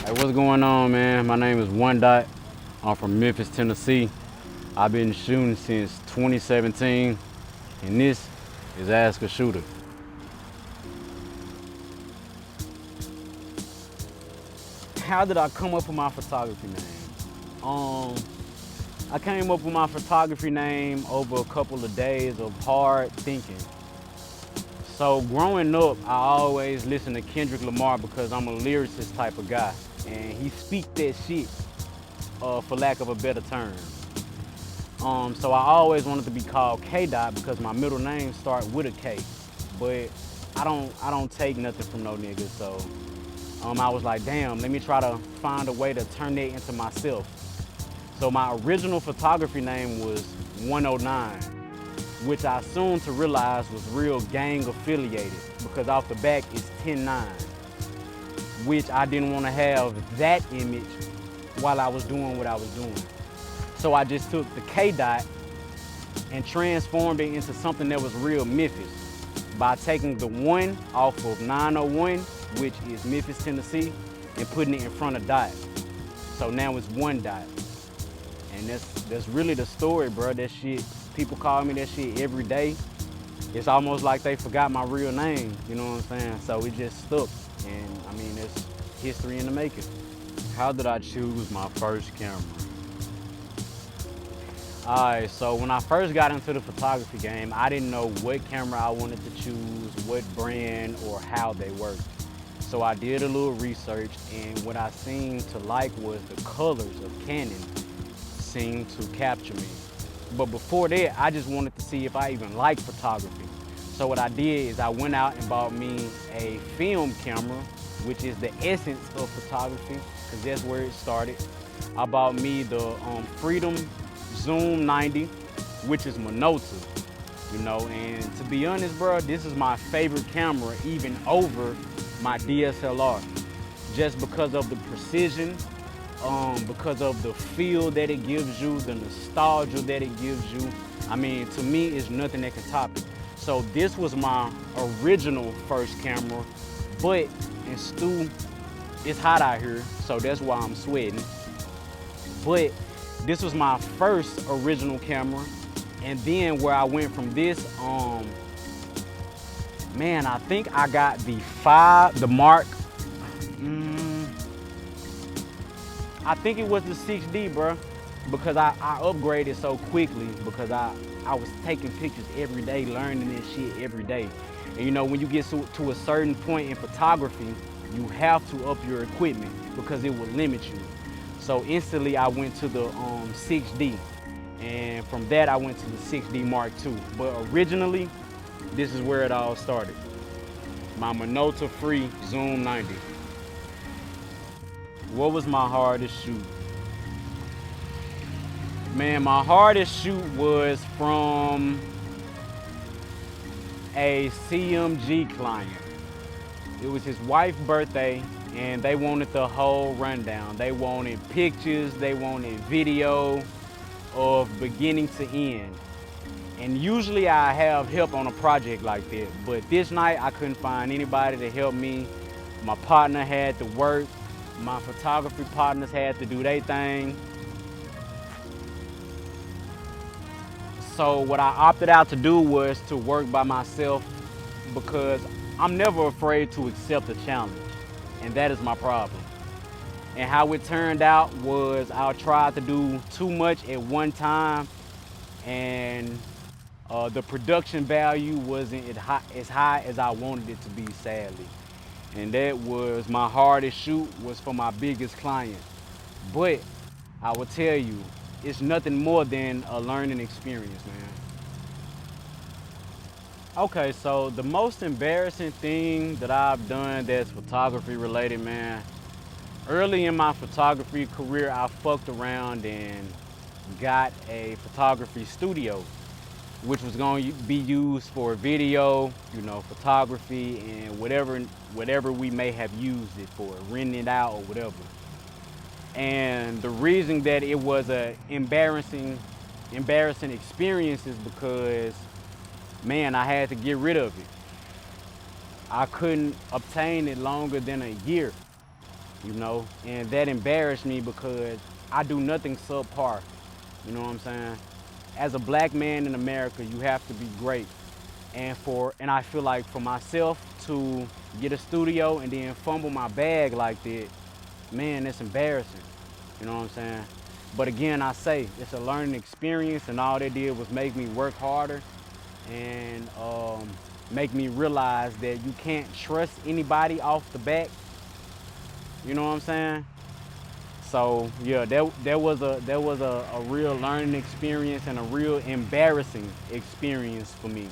Hey, what's going on, man? My name is One Dot. I'm from Memphis, Tennessee. I've been shooting since 2017, and this is Ask a Shooter. How did I come up with my photography name? I came up with my photography name over a couple of days of hard thinking. So growing up, I always listened to Kendrick Lamar because I'm a lyricist type of guy, and he speak that shit, for lack of a better term. So I always wanted to be called K Dot because my middle name starts with a K, but I don't take nothing from no niggas. So I was like, damn, let me try to find a way to turn that into myself. So my original photography name was 109, which I soon to realize was real gang affiliated because off the back it's 10-9, which I didn't want to have that image while I was doing what I was doing. So I just took the K Dot and transformed it into something that was real Memphis by taking the 1 off of 901, which is Memphis, Tennessee, and putting it in front of Dot. So now it's One Dot. And that's really the story, bro. That shit, people call me that shit every day. It's almost like they forgot my real name, you know what I'm saying? So it just stuck. And I mean, it's history in the making. How did I choose my first camera? Alright, so when I first got into the photography game, I didn't know what camera I wanted to choose, what brand, or how they worked. So I did a little research, and what I seemed to like was the colors of Canon seemed to capture me. But before that, I just wanted to see if I even liked photography. So what I did is I went out and bought me a film camera, which is the essence of photography, because that's where it started. I bought me the Freedom Zoom 90, which is Minolta, you know, and to be honest, bro, this is my favorite camera even over my DSLR, just because of the precision, because of the feel that it gives you, the nostalgia that it gives you. I mean, to me, it's nothing that can top it. So this was my original first camera, but in Stu, it's hot out here, so that's why I'm sweating. But this was my first original camera, and then where I went from this, man, I think I got the Mark, I think it was the 6D, bro, because I upgraded so quickly because I was taking pictures every day, learning this shit every day. And you know, when you get to a certain point in photography, you have to up your equipment because it will limit you. So instantly I went to the 6D, and from that I went to the 6D Mark II. But originally, this is where it all started. My Minolta Free Zoom 90. What was my hardest shoot? Man, my hardest shoot was from a CMG client. It was his wife's birthday, and they wanted the whole rundown. They wanted pictures, they wanted video of beginning to end. And usually I have help on a project like that, but this night I couldn't find anybody to help me. My partner had to work, my photography partners had to do their thing. So what I opted out to do was to work by myself because I'm never afraid to accept a challenge, and that is my problem. And how it turned out was I tried to do too much at one time, and the production value wasn't as high as I wanted it to be, sadly. And that was my hardest shoot, was for my biggest client. But I will tell you, it's nothing more than a learning experience, man. Okay, so the most embarrassing thing that I've done that's photography related, man, early in my photography career, I fucked around and got a photography studio, which was going to be used for video, you know, photography, and whatever we may have used it for, renting it out or whatever. And the reason that it was a embarrassing experience is because, man, I had to get rid of it. I couldn't obtain it longer than a year. you know, and that embarrassed me because I do nothing subpar. You know what I'm saying? As a black man in America, you have to be great. And I feel like for myself to get a studio and then fumble my bag like that, man, it's embarrassing. You know what I'm saying? But again, I say it's a learning experience, and all they did was make me work harder and make me realize that you can't trust anybody off the bat. You know what I'm saying? So yeah, that was a real learning experience and a real embarrassing experience for me.